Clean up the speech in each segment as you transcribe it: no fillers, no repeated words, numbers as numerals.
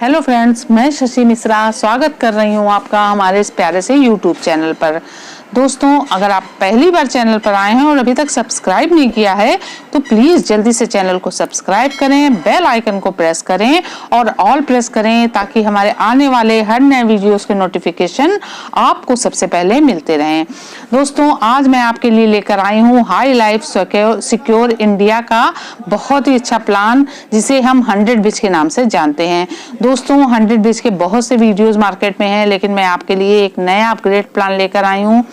Hello friends, मैं शशि मिश्रा स्वागत कर रही हूँ आपका हमारे इस प्यारे से यूट्यूब चैनल पर। दोस्तों, अगर आप पहली बार चैनल पर आए हैं और अभी तक सब्सक्राइब नहीं किया है तो प्लीज़ जल्दी से चैनल को सब्सक्राइब करें, बेल आइकन को प्रेस करें और ऑल प्रेस करें ताकि हमारे आने वाले हर नए वीडियोस के नोटिफिकेशन आपको सबसे पहले मिलते रहें। दोस्तों, आज मैं आपके लिए लेकर आई हूँ हाई लाइफ सिक्योर इंडिया का बहुत ही अच्छा प्लान, जिसे हम 100 बिज के नाम से जानते हैं। दोस्तों, 100 बिज के बहुत से वीडियोस मार्केट में हैं, लेकिन मैं आपके लिए एक नया अपग्रेड प्लान लेकर आई हूँ।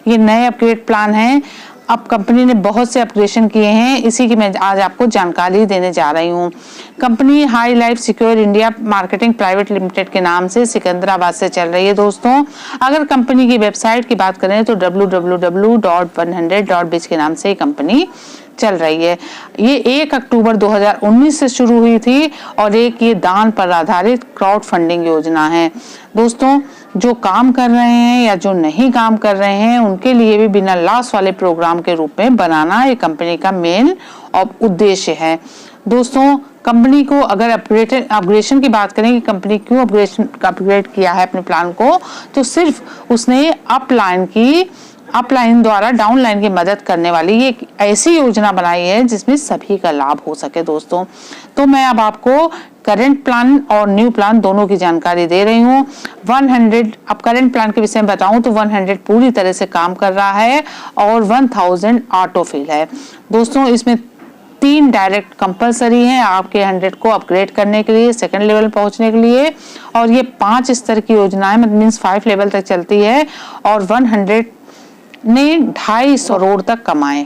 ये नए अपग्रेड प्लान है। अब कंपनी ने बहुत से अपग्रेडेशन किए हैं, इसी की मैं आज आपको जानकारी देने जा रही हूँ। Company high life secure India marketing private limited के नाम से सिकंदराबाद से चल रही है। दोस्तों, अगर कंपनी की वेबसाइट की बात करें तो www.100.biz के नाम से कंपनी चल रही है। ये 1 अक्टूबर 2019 से शुरू हुई थी और ये दान पर आधारित क्राउड फंडिंग योजना है। दोस्तों, जो काम कर रहे हैं या जो नहीं काम कर रहे हैं उनके लिए भी बिना लॉस वाले प्रोग्राम के रूप में बनाना ये कंपनी का मेन उद्देश्य है। दोस्तों, कंपनी को अगर अपग्रेडेशन की बात करें कि कंपनी क्यों अपग्रेड किया है अपने प्लान को, तो सिर्फ उसने अपलाइन द्वारा डाउनलाइन की मदद करने वाली ये एक ऐसी योजना बनाई है जिसमें सभी का लाभ हो सके। दोस्तों, तो मैं अब आपको करंट प्लान और न्यू प्लान दोनों की जानकारी दे रही हूँ। 100 अब करंट प्लान के विषय में बताऊं तो 100 पूरी तरह से काम कर रहा है और 1000 ऑटोफिल है। दोस्तों, इसमें 3 डायरेक्ट कंपलसरी हैं आपके 100 को अपग्रेड करने के लिए, सेकंड लेवल पहुंचने के लिए, और ये 5 स्तर की योजना है, मतलब मीन्स 5 लेवल तक चलती है और 100 ने 250 करोड़ तक कमाए।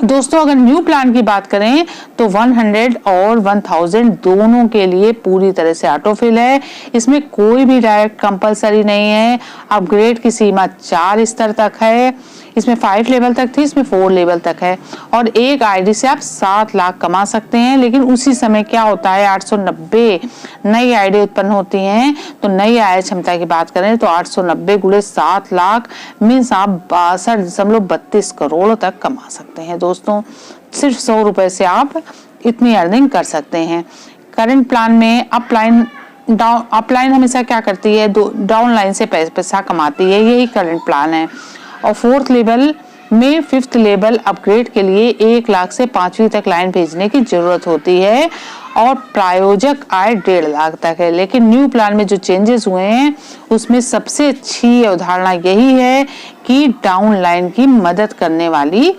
दोस्तों, अगर न्यू प्लान की बात करें तो 100 और 1000 दोनों के लिए पूरी तरह से ऑटोफिल है। इसमें कोई भी डायरेक्ट कंपलसरी नहीं है। अपग्रेड की सीमा 4 स्तर तक है। इसमें 5 लेवल तक थी, इसमें 4 लेवल तक है और एक आईडी से आप 7 लाख कमा सकते हैं। लेकिन उसी समय क्या होता है, 890 नई आईडी उत्पन्न होती हैं। तो नई आय क्षमता की बात करें तो 890 गुणे 7 लाख मीन्स आप 62.32 करोड़ तक कमा सकते हैं। दोस्तों, सिर्फ 100 रुपए से आप इतनी अर्निंग कर सकते हैं। करंट प्लान में अपलाइन हमेशा क्या करती है, डाउनलाइन से पैसा कमाती है, यही करंट प्लान है। और 4th लेवल में 5th लेवल अपग्रेड के लिए 1 लाख से 5वीं तक लाइन भेजने की जरूरत होती है और प्रायोजक आय 1.5 लाख तक है। लेकिन न्यू प्लान में जो चेंजेस हुए हैं उसमें सबसे अच्छी अवधारणा यही है कि डाउन लाइन की मदद करने वाली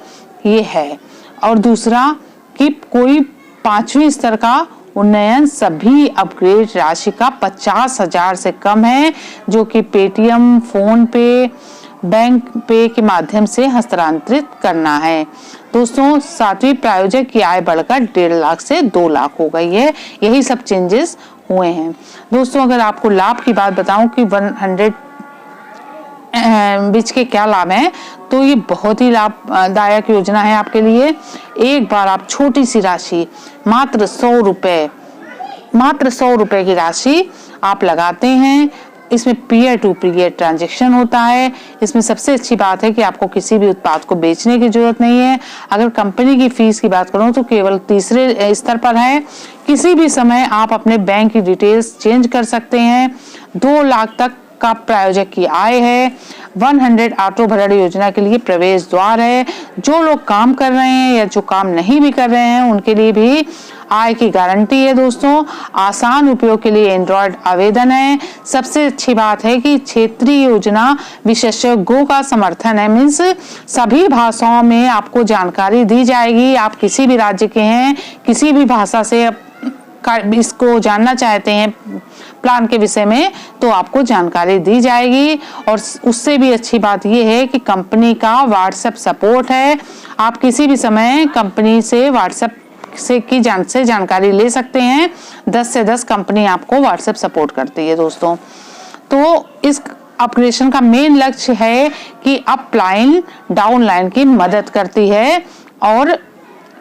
ये है, और दूसरा कि कोई 5वीं स्तर का उन्नयन सभी अपग्रेड राशि का 50,000 से कम है, जो कि पेटीएम, फोन पे, बैंक पे के माध्यम से हस्तांतरित करना है। दोस्तों, 7वीं प्रायोजक की आय बढ़कर 1.5 लाख से 2 लाख हो गई है। यही सब चेंजेस हुए हैं। दोस्तों, अगर आपको लाभ की बात बताऊं कि 100 बिज के क्या लाभ हैं, तो ये बहुत ही लाभदायक योजना है आपके लिए। एक बार आप छोटी सी राशि मात्र 100 रुपए की राशि आप लगाते हैं। इसमें पीयर टू पीयर ट्रांजैक्शन होता है। इसमें सबसे अच्छी बात है कि आपको किसी भी उत्पाद को बेचने की जरूरत नहीं है। अगर कंपनी की फीस की बात करूं तो केवल 3रे स्तर पर है। किसी भी समय आप अपने बैंक की डिटेल्स चेंज कर सकते हैं। 2 लाख तक का प्रायोजक की आय है। 100 ऑटो भरण योजना के लिए प्रवेश द्वार है। जो लोग काम कर रहे हैं या जो काम नहीं भी कर रहे हैं उनके लिए भी आय की गारंटी है। दोस्तों, आसान उपयोग के लिए एंड्रॉयड आवेदन है। सबसे अच्छी बात है कि क्षेत्रीय योजना विशेषज्ञों का समर्थन है, मीन्स सभी भाषाओं में आपको जानकारी दी जाएगी। आप किसी भी राज्य के हैं, किसी भी भाषा से इसको जानना चाहते हैं प्लान के विषय में, तो आपको जानकारी दी जाएगी। और उससे भी अच्छी बात यह है कि कंपनी का व्हाट्सएप सपोर्ट है। आप किसी भी समय कंपनी से व्हाट्सएप से जानकारी ले सकते हैं। 10 से 10 कंपनी आपको व्हाट्सएप सपोर्ट करती है। दोस्तों, तो इस अपग्रेडेशन का मेन लक्ष्य है कि अपलाइन डाउनलाइन की मदद करती है और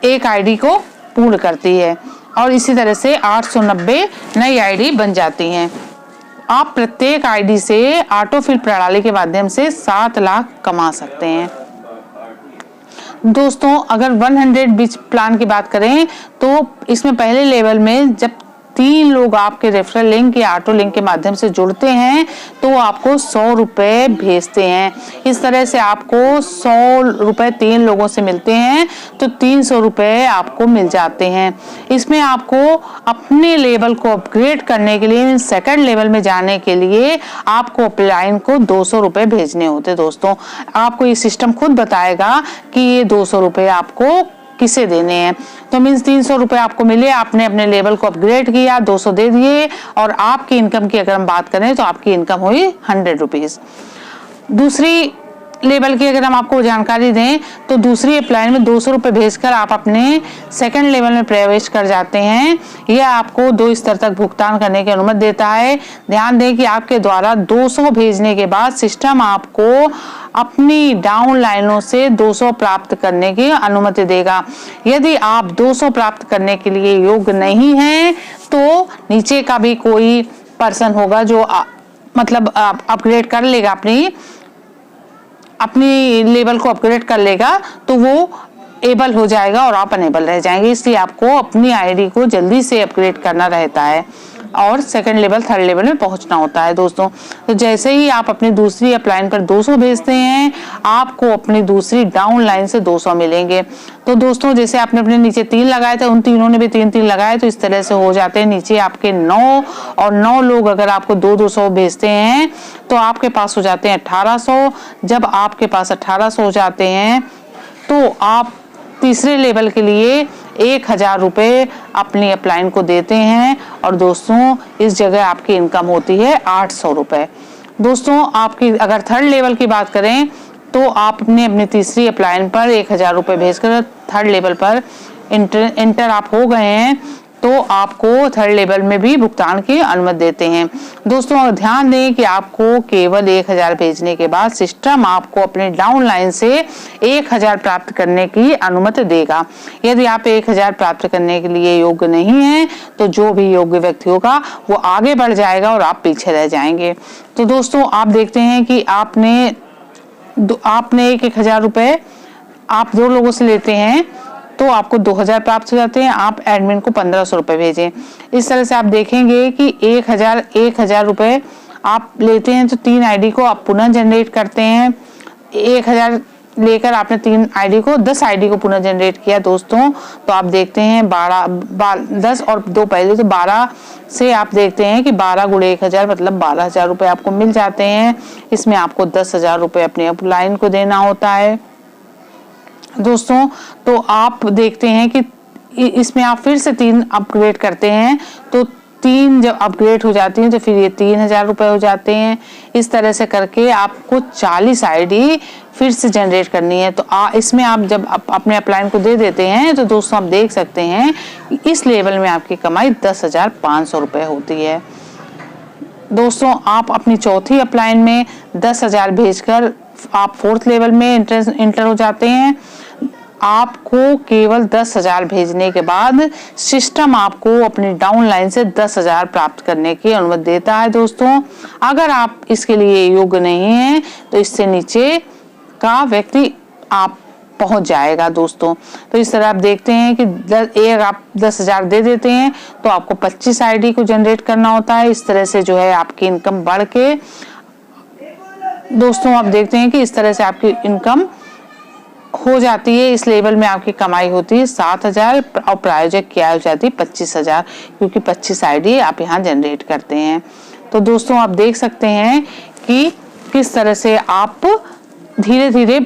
एक आईडी को पूर्ण करती है और इसी तरह से 890 नई आईडी बन जाती हैं। आप प्रत्येक आईडी से ऑटोफिल प्रणाली के माध्यम से 7 लाख कमा सकते हैं। दोस्तों, अगर 100 बिज प्लान की बात करें तो इसमें पहले लेवल में जब 3 लोग आपके रेफरल लिंक या ऑटो लिंक के माध्यम से जुड़ते हैं तो आपको 100 रुपए भेजते हैं। इस तरह से आपको 100 रुपए 3 लोगों से मिलते हैं तो 300 रुपए आपको मिल जाते हैं। इसमें आपको अपने लेवल को अपग्रेड करने के लिए, सेकंड लेवल में जाने के लिए आपको अपलाइन को 200 रुपए भेजने होते। दोस्तों आपको ये सिस्टम खुद बताएगा कि ये 200 रुपए आपको किसे देने हैं। तो मीन्स 300 रुपए आपको मिले, आपने अपने लेवल को अपग्रेड किया, 200 दे दिए, और आपकी इनकम की अगर हम बात करें तो आपकी इनकम हुई 100 रुपीज। दूसरी लेवल की अगर हम आपको जानकारी दें तो दूसरी अपलाइन में 200 रुपए भेजकर आप अपने सेकंड लेवल में प्रवेश कर जाते हैं। यह आपको 2 स्तर तक भुगतान करने की अनुमति देता है। ध्यान दें कि आपके द्वारा 200 भेजने के बाद सिस्टम आपको अपनी डाउन लाइनों से 200 प्राप्त करने की अनुमति देगा। यदि आप 200 प्राप्त करने के लिए योग्य नहीं हैं तो नीचे का भी कोई पर्सन होगा जो मतलब अपग्रेड कर लेगा, अपनी लेवल को अपग्रेड कर लेगा, तो वो एबल हो जाएगा और आप अनेबल रह जाएंगे। इसलिए आपको अपनी आईडी को जल्दी से अपग्रेड करना रहता है और सेकंड लेवल थर्ड लेवल में पहुंचना होता है। दोस्तों तो जैसे ही आप अपनी दूसरी अपलाइन पर 200 भेजते हैं आपको अपनी दूसरी डाउन लाइन से 200 मिलेंगे। तो दोस्तों जैसे आपने अपने नीचे 3 लगाए थे, उन तीनों ने भी 3-3 लगाए, तो इस तरह से हो जाते हैं नीचे आपके 9, और 9 लोग अगर आपको 200 भेजते हैं तो आपके पास हो जाते हैं 1800। जब आपके पास 1800 हो जाते हैं तो आप तीसरे लेवल के लिए 1000 रुपए अपनी अपलाइन को देते हैं, और दोस्तों इस जगह आपकी इनकम होती है 800 रुपए। दोस्तों आपकी अगर थर्ड लेवल की बात करें तो आपने अपनी तीसरी अपलाइन पर 1000 रुपए भेजकर थर्ड लेवल पर इंटर आप हो गए हैं तो आपको थर्ड लेवल में भी भुगतान की अनुमति देते हैं। दोस्तों ध्यान दें कि आपको केवल 1000 भेजने के बाद सिस्टम आपको अपने डाउन लाइन से 1000 प्राप्त करने की अनुमति देगा। यदि आप 1000 प्राप्त करने के लिए योग्य नहीं हैं तो जो भी योग्य व्यक्ति होगा वो आगे बढ़ जाएगा और आप पीछे रह जाएंगे। तो दोस्तों आप देखते हैं कि आपने 1000 रुपए आप 2 लोगों से लेते हैं तो आपको 2000 प्राप्त हो जाते हैं। आप एडमिन को 1500 रुपए भेजें। इस तरह से आप देखेंगे कि 1000 रुपए आप लेते हैं तो 3 आईडी को आप पुनः जनरेट करते हैं। 1000 लेकर आपने 3 आईडी को 10 आईडी को पुनः जनरेट किया दोस्तों, तो आप देखते हैं 10 और 2 पहले, तो 12 से आप देखते हैं कि 12 गुणे 1000 मतलब 12000 रुपए आपको मिल जाते हैं। इसमें आपको 10,000 रुपए अपने अपलाइन को देना होता है। दोस्तों तो आप देखते हैं कि इसमें आप फिर से 3 अपग्रेड करते हैं तो 3 जब अपग्रेड हो जाती हैं तो फिर ये 3000 रुपए हो जाते हैं। इस तरह से करके आपको 40 आईडी फिर से जनरेट करनी है। तो इसमें आप जब अपने अपलाइन को दे देते हैं तो दोस्तों आप देख सकते हैं इस लेवल में आपकी कमाई 10,500 रुपए होती है। दोस्तों आप अपनी चौथी अपलाइन में 10,000 भेजकर आप 4th लेवल में इंटर हो जाते हैं। आपको केवल 10,000 भेजने के बाद सिस्टम आपको अपनी डाउन लाइन से 10,000 प्राप्त करने की अनुमति देता है। दोस्तों अगर आप इसके लिए योग्य नहीं हैं तो इससे नीचे का व्यक्ति आप पहुंच जाएगा। दोस्तों तो इस तरह आप देखते हैं कि आप 10,000 दे देते हैं तो आपको 25 आईडी को जनरेट करना होता है। इस तरह से जो है आपकी इनकम बढ़ के दोस्तों आप देखते हैं कि इस तरह से आपकी इनकम हो जाती है। इस लेवल में आपकी कमाई होती है 7,000 और प्रायोजक की आय हो जाती है 25,000, क्योंकि 25 आईडी आप यहाँ जनरेट करते हैं। तो दोस्तों आप देख सकते हैं कि किस तरह से आप धीरे धीरे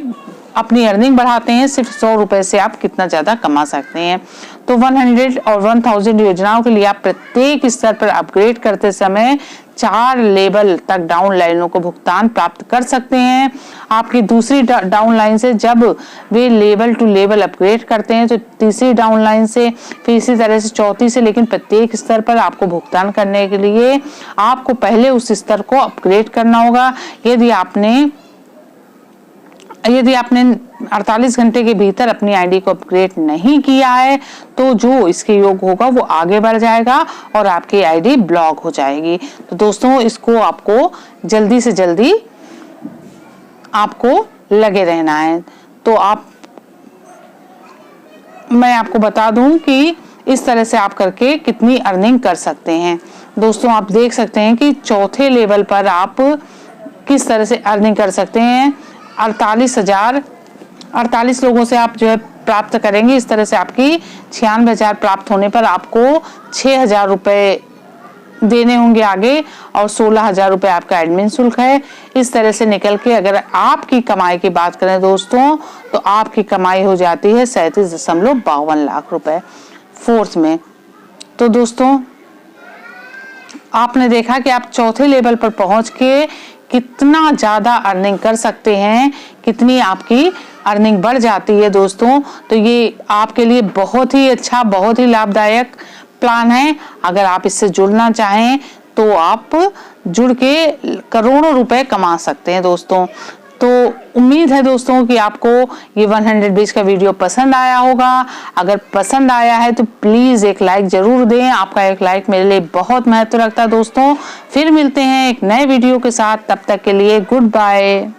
अपनी अर्निंग बढ़ाते हैं। सिर्फ 100 रुपए से आप कितना ज्यादा कमा सकते हैं। तो 100 और 1000 योजनाओं के लिए आप प्रत्येक स्तर पर अपग्रेड करते समय 4 लेवल तक डाउन लाइनों को भुगतान प्राप्त कर सकते हैं। आपकी दूसरी डाउन लाइन से जब वे लेवल टू लेवल अपग्रेड करते हैं तो तीसरी डाउन लाइन से, फिर इसी तरह से चौथी से, लेकिन प्रत्येक स्तर पर आपको भुगतान करने के लिए आपको पहले उस स्तर को अपग्रेड करना होगा। यदि आपने 48 घंटे के भीतर अपनी आईडी को अपग्रेड नहीं किया है तो जो इसके योग्य होगा वो आगे बढ़ जाएगा और आपकी आईडी ब्लॉक हो जाएगी। तो दोस्तों इसको आपको जल्दी से जल्दी आपको लगे रहना है। तो मैं आपको बता दूं कि इस तरह से आप करके कितनी अर्निंग कर सकते हैं। दोस्तों आप देख सकते हैं कि चौथे लेवल पर आप किस तरह से अर्निंग कर सकते हैं। 48 लोगों से आप जो है प्राप्त करेंगे। इस तरह से आपकी 96,000 प्राप्त होने पर आपको 6,000 रुपये देने होंगे आगे और 16,000 रुपये आपका एडमिन शुल्क है। इस तरह से निकल के अगर आपकी कमाई की बात करें दोस्तों तो आपकी कमाई हो जाती है 37.52 लाख रुपए फोर्थ में। तो दोस्तों आपने देखा कि आप चौथे लेवल पर पहुंच के कितना ज्यादा अर्निंग कर सकते हैं, कितनी आपकी अर्निंग बढ़ जाती है दोस्तों। तो ये आपके लिए बहुत ही अच्छा, बहुत ही लाभदायक प्लान है। अगर आप इससे जुड़ना चाहें तो आप जुड़ के करोड़ों रुपए कमा सकते हैं दोस्तों। तो उम्मीद है दोस्तों कि आपको ये 100 बीज का वीडियो पसंद आया होगा। अगर पसंद आया है तो प्लीज एक लाइक जरूर दें। आपका एक लाइक मेरे लिए बहुत महत्व रखता है दोस्तों। फिर मिलते हैं एक नए वीडियो के साथ, तब तक के लिए गुड बाय।